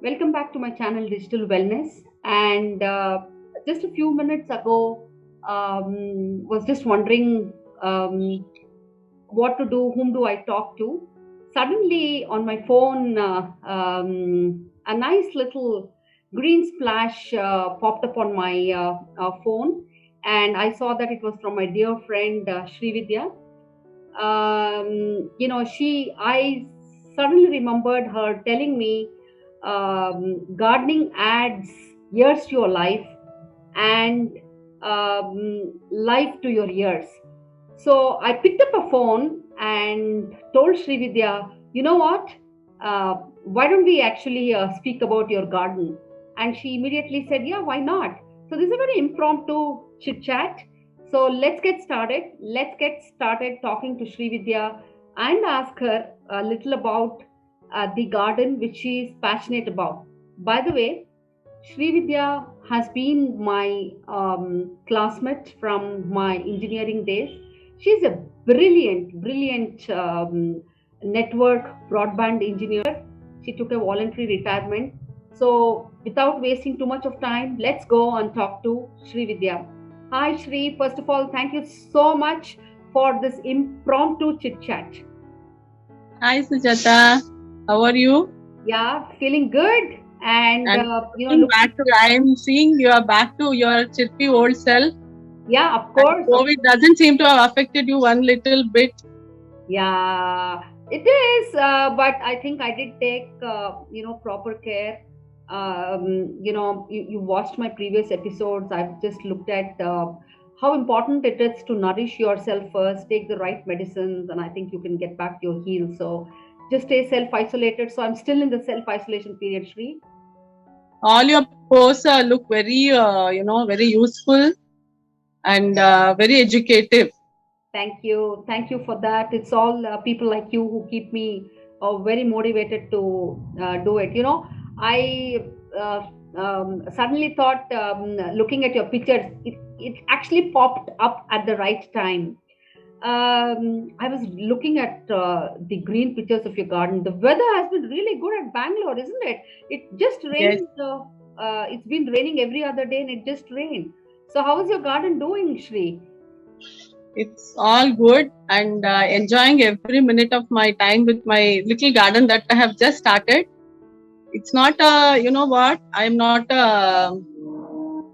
Welcome back to my channel Digital Wellness. And just a few minutes ago, was just wondering what to do, whom do I talk to. Suddenly on my phone, a nice little green splash popped up on my phone, and I saw that it was from my dear friend Srividya. I suddenly remembered her telling me gardening adds years to your life and life to your years. So I picked up a phone and told Srividya, you know what? Why don't we actually speak about your garden? And she immediately said, yeah, why not? So this is a very impromptu chit chat. So let's get started. Let's get started talking to Srividya and ask her a little about the garden which she is passionate about. By the way, Srividya has been my classmate from my engineering days. She's a brilliant network broadband engineer. She took a voluntary retirement. So, without wasting too much of time, let's go and talk to Srividya. Hi, Shri. First of all, thank you so much for this impromptu chit chat. Hi Sujata, how are you? Yeah, feeling good. And, And look, I am seeing you are back to your chirpy old self, yeah, of and course, COVID doesn't seem to have affected you one little bit. Yeah, it is. But I think I did take, proper care. You watched my previous episodes. I've just looked at how important it is to nourish yourself first, take the right medicines, and I think you can get back to your heels. So just stay self-isolated. So I'm still in the self-isolation period, Shri. All your posts look very, very useful and very educative. Thank you for that. It's all people like you who keep me very motivated to do it. I suddenly thought, looking at your pictures, it actually popped up at the right time. I was looking at the green pictures of your garden. The weather has been really good at Bangalore, isn't it? It just Yes, rained. It's been raining every other day, and it just rained. So, how is your garden doing, Shri? it's all good and enjoying every minute of my time with my little garden that I have just started. It's not, you know what, I'm not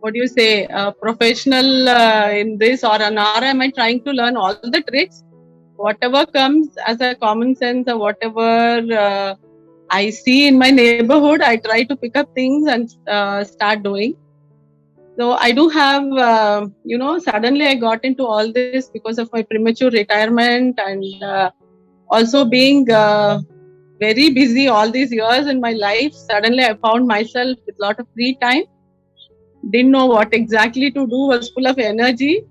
what do you say, professional in this, or am I trying to learn all the tricks? Whatever comes as a common sense, or whatever I see in my neighborhood, I try to pick up things and start doing. So I do have, suddenly I got into all this because of my premature retirement, and also being very busy all these years in my life. Suddenly I found myself with a lot of free time, didn't know what exactly to do, was full of energy.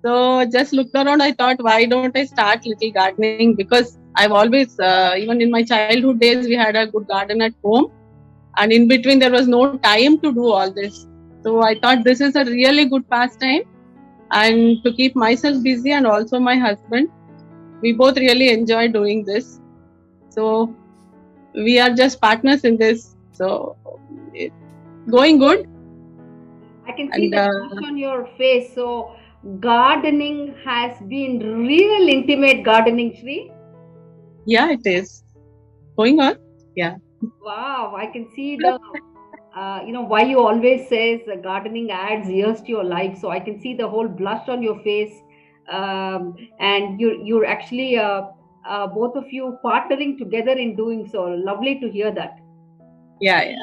So just looked around. I thought, why don't I start little gardening? Because I've always, even in my childhood days, we had a good garden at home, and in between there was no time to do all this. So I thought this is a really good pastime, and to keep myself busy and also my husband, we both really enjoy doing this. So we are just partners in this. So it's going good, I can see and the flush on your face. So, gardening has been real intimate gardening, Shri. yeah, it is going on. Yeah. Wow, I can see the, why you always says gardening adds years to your life. So I can see the whole blush on your face, and you're actually both of you partnering together in doing so. Lovely to hear that. Yeah, yeah.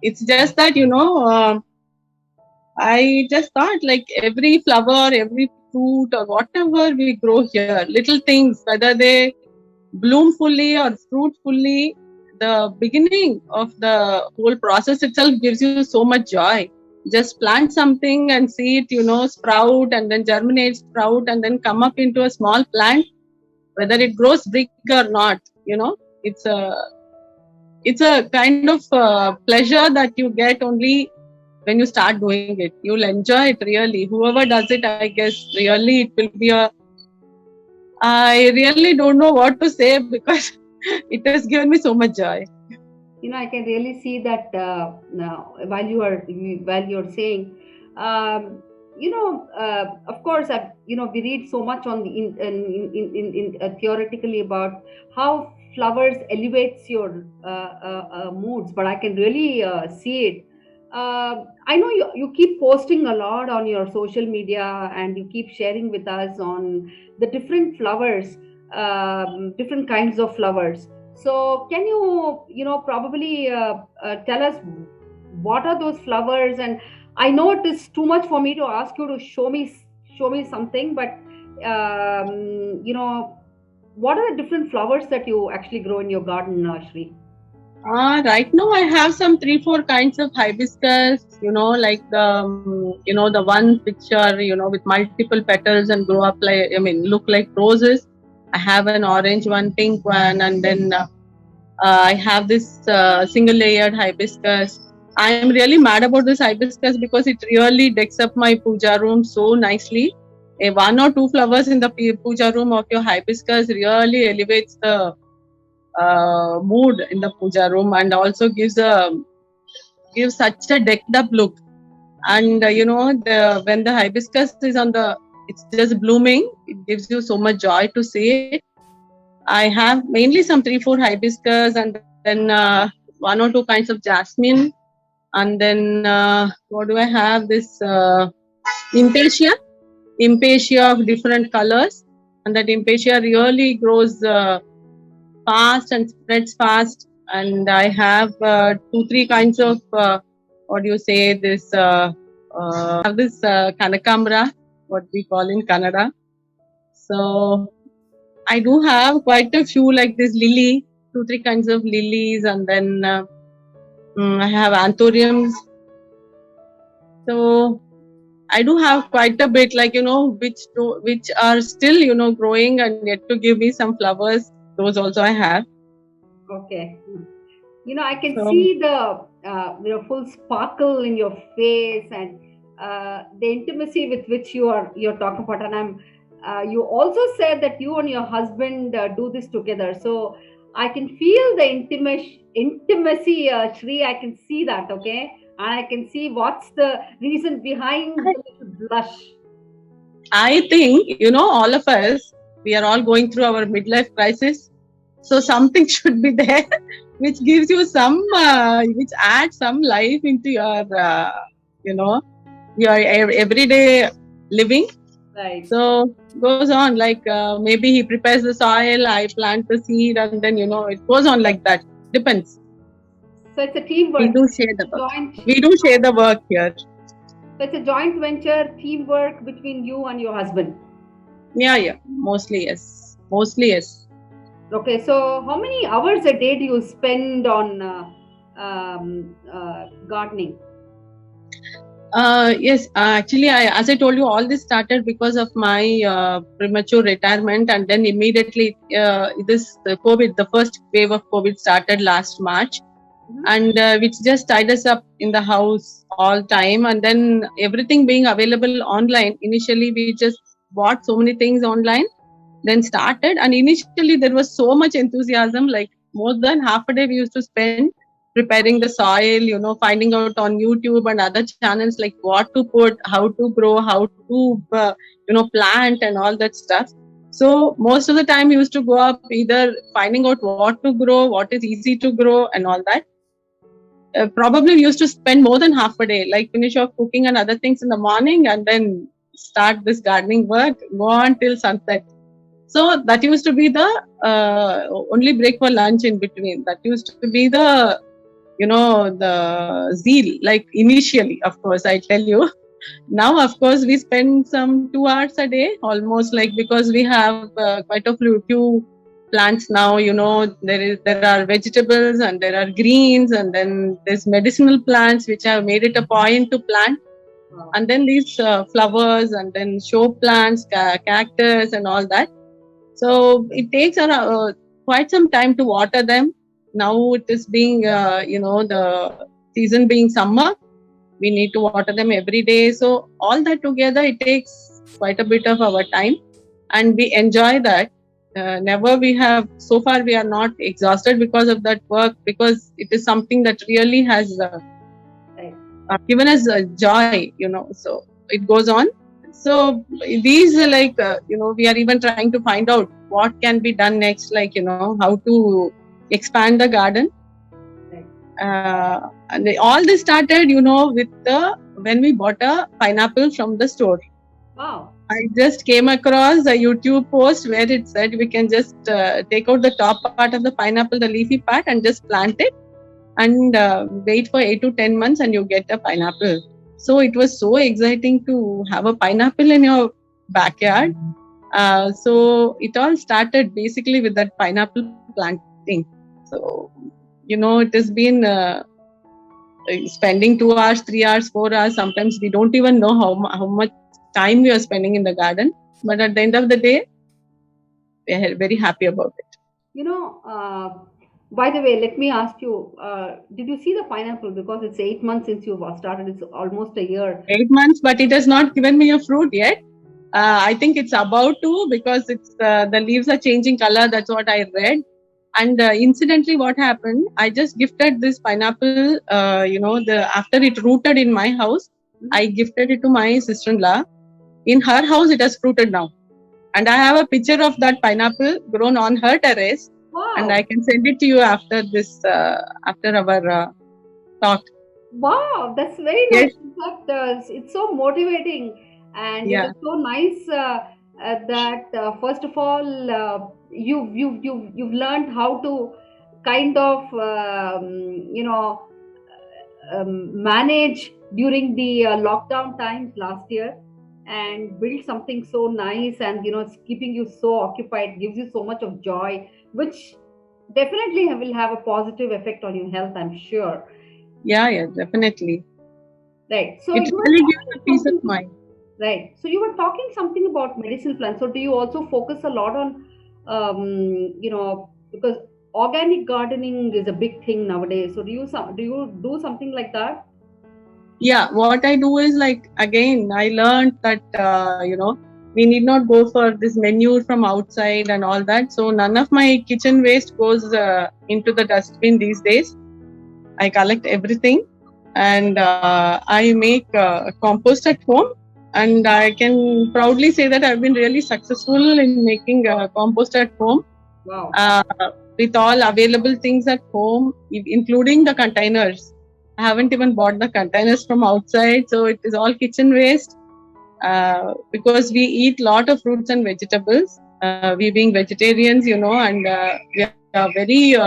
It's just that, I just thought like every flower, every fruit, or whatever we grow here, little things, whether they bloom fully or fruit fully, the beginning of the whole process itself gives you so much joy. Just plant something and see it, sprout and then germinate, sprout, and then come up into a small plant, whether it grows big or not, it's a kind of pleasure that you get only when you start doing it. You'll enjoy it really. Whoever does it, I guess, really it will be a. I really don't know what to say because it has given me so much joy. I can really see that now while you're saying, um, of course, we read so much on the theoretically about how flowers elevates your moods, but I can really see it. I know you keep posting a lot on your social media, and you keep sharing with us on the different flowers, different kinds of flowers. So can probably tell us what are those flowers? And I know it is too much for me to ask you to show me something, but what are the different flowers that you actually grow in your garden, Shri? Right now I have some 3-4 kinds of hibiscus, like the ones which are, with multiple petals and grow up like, look like roses. I have an orange one, pink one, and then I have this single layered hibiscus. I am really mad about this hibiscus because it really decks up my puja room so nicely. One or two flowers in the puja room of your hibiscus really elevates the mood in the puja room, and also gives such a decked up look. And when the hibiscus is it's just blooming, it gives you so much joy to see it. I have mainly some 3-4 hibiscus, and then one or two kinds of jasmine, and then what do I have? This impatient of different colors, and that impatient really grows fast and spreads fast. And I have 2-3 kinds of what do you say, this have this Kanakamra, what we call in Kannada. So I do have quite a few like this lily, 2-3 kinds of lilies, and then I have anthuriums. So I do have quite a bit, like which are still growing and yet to give me some flowers. Those also I have. Okay. I can So see the full sparkle in your face, and the intimacy with which you're talking about. And you also said that you and your husband do this together. So I can feel the intimacy, Shri. I can see that. Okay, and I can see what's the reason behind the little blush. I think all of us, we are all going through our midlife crisis. So something should be there which gives you which adds some life into your your everyday living. Right. So goes on like maybe he prepares the soil, I plant the seed, and then it goes on like that. Depends. So it's a teamwork. We do share the work. We do share the work here. So it's a joint venture, teamwork between you and your husband. Yeah. Mostly yes. Okay, so how many hours a day do you spend on gardening? Yes, actually, as I told you, all this started because of my premature retirement, and then immediately the first wave of COVID started last March, and which just tied us up in the house all time. And then everything being available online, initially we just bought so many things online, then started, and initially there was so much enthusiasm, like more than half a day we used to spend preparing the soil, finding out on YouTube and other channels like what to put, how to grow, how to plant and all that stuff. So most of the time we used to go up either finding out what to grow, what is easy to grow and all that. Probably we used to spend more than half a day, like finish off cooking and other things in the morning, and then start this gardening work, go on till sunset. So that used to be the only break for lunch in between. That used to be the the zeal, like initially, of course, I tell you. Now, of course, we spend some 2 hours a day almost, like, because we have quite a few plants now. There are vegetables and there are greens, and then there's medicinal plants which have made it a point to plant. And then these flowers, and then show plants, cactus and all that. So it takes quite some time to water them. Now it is being, the season being summer, we need to water them every day. So all that together, it takes quite a bit of our time, and we enjoy that. never we have, so far we are not exhausted because of that work, because it is something that really has Right. given us joy, so it goes on. So these are like, we are even trying to find out what can be done next, like, how to expand the garden. Right. And all this started, with when we bought a pineapple from the store. Wow. I just came across a YouTube post where it said we can just take out the top part of the pineapple, the leafy part, and just plant it and wait for 8 to 10 months and you get a pineapple. So it was so exciting to have a pineapple in your backyard. So it all started basically with that pineapple planting. So, it has been spending 2 hours, 3 hours, 4 hours. Sometimes we don't even know how much time we are spending in the garden. But at the end of the day, we are very happy about it. By the way, let me ask you, did you see the pineapple? Because it's 8 months since you've started, it's almost a year. 8 months, but it has not given me a fruit yet. I think it's about to, because it's the leaves are changing color. That's what I read. And incidentally, what happened? I just gifted this pineapple. After it rooted in my house, I gifted it to my sister-in-law. In her house, it has fruited now, and I have a picture of that pineapple grown on her terrace. Wow. And I can send it to you after this, after our talk. Wow, that's very Yes. nice. In fact, it's so motivating, and it Yeah. is so nice that first of all, you've learned how to kind of manage during the lockdown times last year, and build something so nice, and it's keeping you so occupied, gives you so much of joy, which definitely will have a positive effect on your health, I'm sure. Yeah, definitely. Right. So It you were really gives talking a peace of something. mind. Right. So you were talking something about medicinal plants. So do you also focus a lot on, because organic gardening is a big thing nowadays. So do you do something like that? Yeah, what I do is, like, again, I learned that we need not go for this menu from outside and all that. So none of my kitchen waste goes into the dustbin these days. I collect everything, and I make compost at home. And I can proudly say that I've been really successful in making compost at home. Wow. With all available things at home, including the containers. I haven't even bought the containers from outside, so it is all kitchen waste. Because we eat lot of fruits and vegetables. We being vegetarians, and we are very,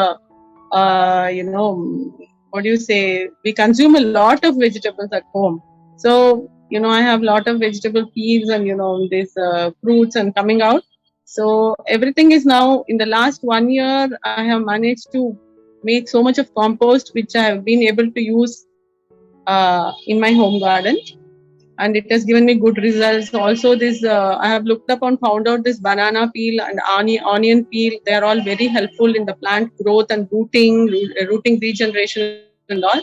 what do you say? We consume a lot of vegetables at home. So, I have lot of vegetable peels and, these fruits and coming out. So everything is now, in the last 1 year, I have managed to make so much of compost, which I have been able to use in my home garden. And it has given me good results. Also, this I have looked up and found out this banana peel and onion peel. They are all very helpful in the plant growth and rooting regeneration and all.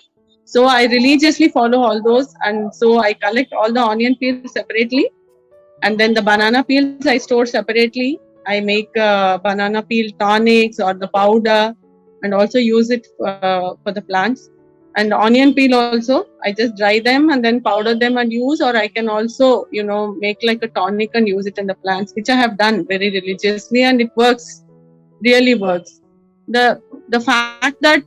So I religiously follow all those, and so I collect all the onion peels separately, and then the banana peels I store separately. I make banana peel tonics or the powder, and also use it for the plants. And onion peel also, I just dry them and then powder them and use, or I can also make like a tonic and use it in the plants, which I have done very religiously, and it works, really works. The fact that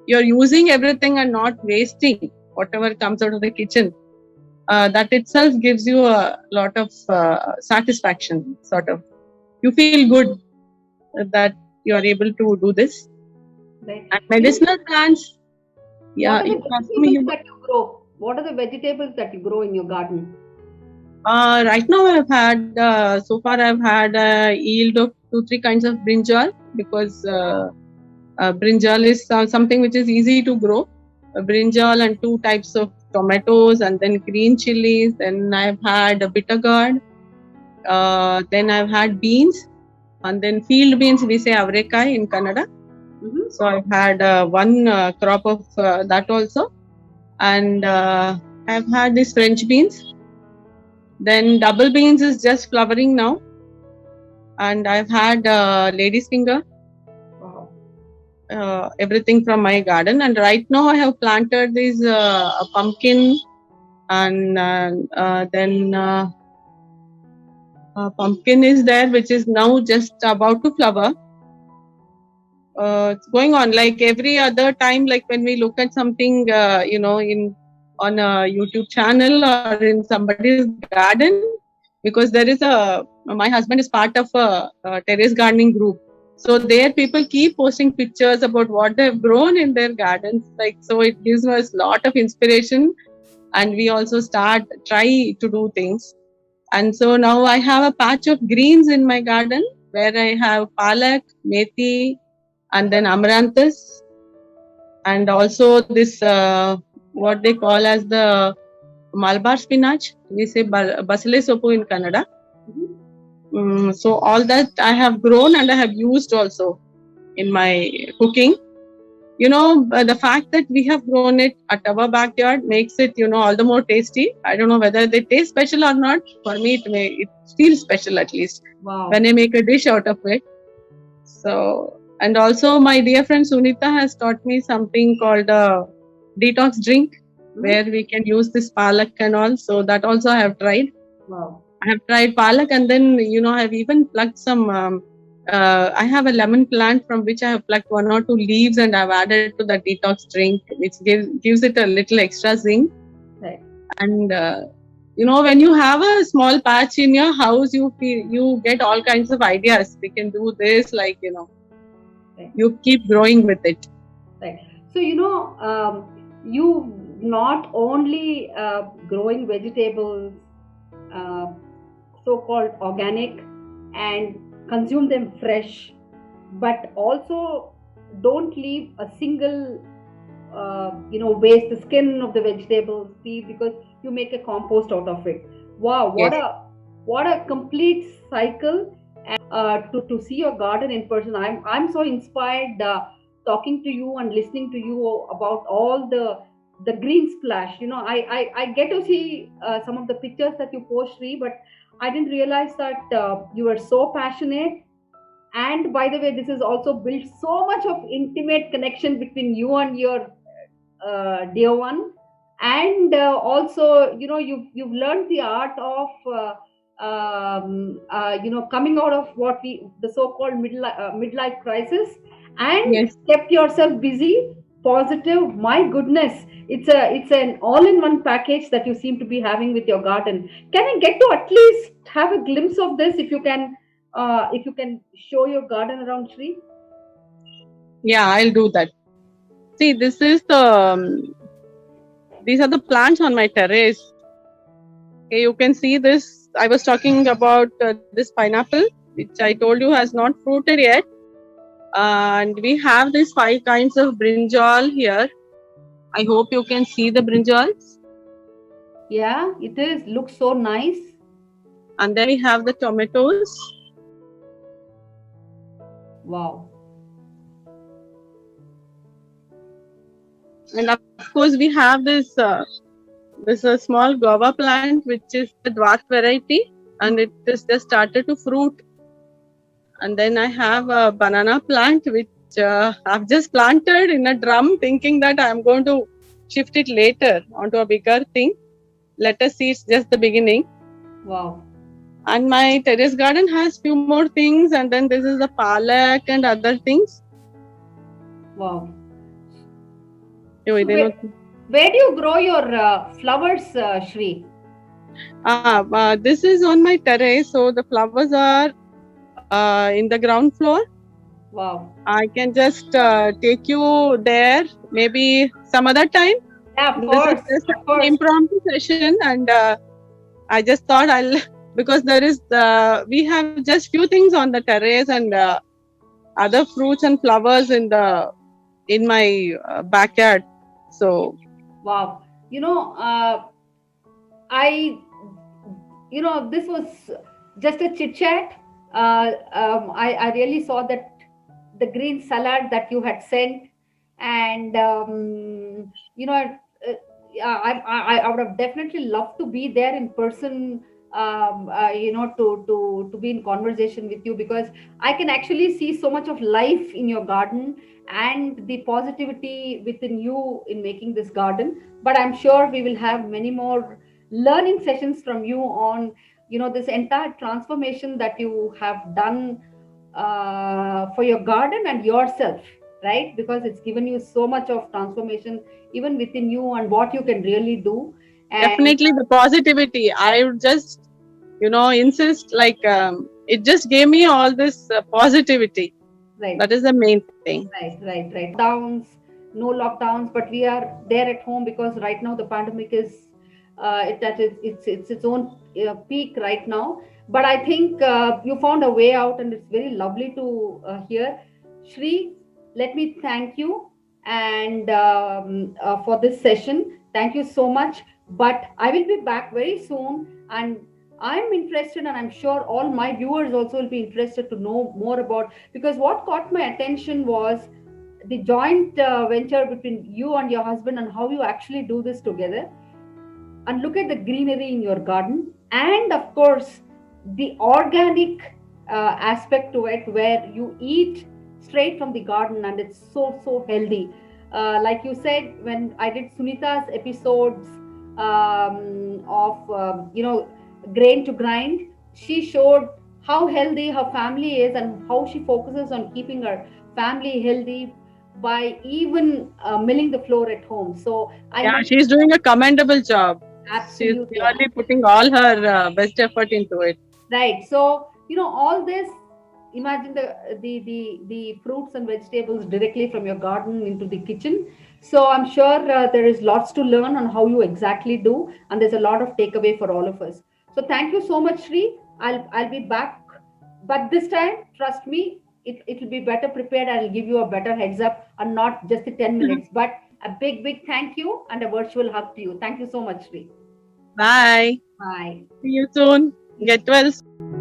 you're using everything and not wasting whatever comes out of the kitchen, that itself gives you a lot of satisfaction, sort of. You feel good that you are able to do this. Right. And medicinal plants, What yeah, are the you asked me. vegetables that you grow? What are the vegetables that you grow in your garden? Right now, so far I've had a yield of 2-3 kinds of brinjal, because brinjal is something which is easy to grow. Brinjal and 2 types of tomatoes, and then green chilies. Then I've had a bitter gourd. Then I've had beans, and then field beans, we say avrekai in Kannada. Mm-hmm. So I've had one crop of that also, and I've had these French beans. Then double beans is just flowering now, and I've had lady's finger, Wow. everything from my garden. And right now I have planted this a pumpkin, and then pumpkin is there, which is now just about to flower. It's going on like every other time, like when we look at something, in on a YouTube channel or in somebody's garden, because there is my husband is part of a terrace gardening group. So there people keep posting pictures about what they have grown in their gardens. Like, so it gives us a lot of inspiration, and we also try to do things. And so now I have a patch of greens in my garden where I have palak, methi, and then amaranthus, and also this what they call as the Malabar spinach. We say basile sopu in Kannada. So all that I have grown and I have used also in my cooking. The fact that we have grown it at our backyard makes it, all the more tasty. I don't know whether they taste special or not. For me, it feels special at least. Wow. When I make a dish out of it. So, and also my dear friend Sunita has taught me something called a detox drink, where we can use this palak and all. So that also I have tried. Wow. I have tried palak, and then I have even plucked some. I have a lemon plant from which I have plucked 1 or 2 leaves and I've added to the detox drink, which gives it a little extra zing. Right. And when you have a small patch in your house, you get all kinds of ideas. We can do this, like Right. you keep growing with it. Right. So you not only growing vegetables, so-called organic, and consume them fresh, but also don't leave a single waste the skin of the vegetables, because you make a compost out of it. Wow, Yes. what a complete cycle. To see your garden in person, I'm so inspired talking to you and listening to you about all the green splash. I get to see some of the pictures that you post, Sri, but I didn't realize that you were so passionate. And by the way, this has also built so much of intimate connection between you and your dear one. And also, you've learned the art of coming out of the so-called midlife crisis, and Yes. kept yourself busy, positive. My goodness, it's an all-in-one package that you seem to be having with your garden. Can I get to at least have a glimpse of this, if you can show your garden around, Sri? Yeah, I'll do that. See, these are the plants on my terrace. Okay, you can see this. I was talking about this pineapple, which I told you has not fruited yet. And we have these 5 kinds of brinjal here. I hope you can see the brinjals. Yeah, it is. Looks so nice. And then we have the tomatoes. Wow. And of course, we have this a small guava plant, which is the dwarf variety, and it is just started to fruit. And then I have a banana plant, which I've just planted in a drum, thinking that I'm going to shift it later onto a bigger thing. Let us see, it's just the beginning. Wow. And my terrace garden has few more things, and then this is the palak and other things. Wow. So where do you grow your flowers, Shri? This is on my terrace, so the flowers are in the ground floor. Wow. I can just take you there maybe some other time. Yeah, of course. This is just an impromptu session, and I just thought because we have just few things on the terrace, and other fruits and flowers in my backyard. So wow, this was just a chit chat. I really saw that the green salad that you had sent, and I would have definitely loved to be there in person to be in conversation with you, because I can actually see so much of life in your garden and the positivity within you in making this garden. But I'm sure we will have many more learning sessions from you on, this entire transformation that you have done for your garden and yourself, right? Because it's given you so much of transformation even within you and what you can really do. And Definitely the positivity. I would just, insist, like, it just gave me all this positivity. right, That is the main thing. right. Downs, no lockdowns, but we are there at home because right now the pandemic is it's its own peak right now. But I think you found a way out, and it's very lovely to hear. Shri, let me thank you and for this session. Thank you so much. But I will be back very soon, and I'm interested, and I'm sure all my viewers also will be interested to know more about, because what caught my attention was the joint venture between you and your husband and how you actually do this together, and look at the greenery in your garden, and of course the organic aspect to it, where you eat straight from the garden and it's so healthy. Like you said, when I did Sunita's episodes of grain to grind, she showed how healthy her family is and how she focuses on keeping her family healthy by even milling the floor at home. So I Yeah, met she's doing a commendable job. She's absolutely. really putting all her best effort into it. Right. So, all this, imagine the fruits and vegetables directly from your garden into the kitchen. So I'm sure there is lots to learn on how you exactly do, and there's a lot of takeaway for all of us. So thank you so much, Sri. I'll be back, but this time, trust me, it'll be better prepared. I'll give you a better heads up, and not just the 10 minutes, but a big thank you and a virtual hug to you. Thank you so much, Sri. Bye. Bye. See you soon. Get well soon.